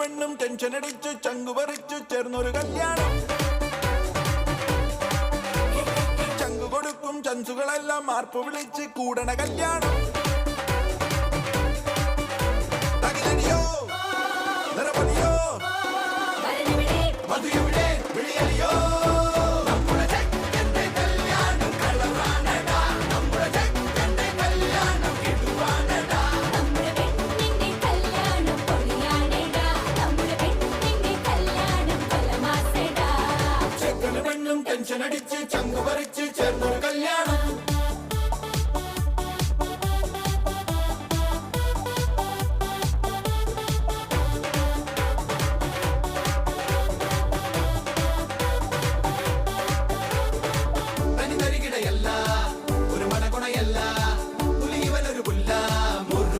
പെണ്ണും ടെൻഷൻ അടിച്ചു ചങ്കു പറിച്ചു ചേർന്നൊരു കല്യാണം. ചങ്കു കൊടുക്കും ചൻസുകളെല്ലാം മാർപ്പ് വിളിച്ച് കൂടണ കല്യാണം.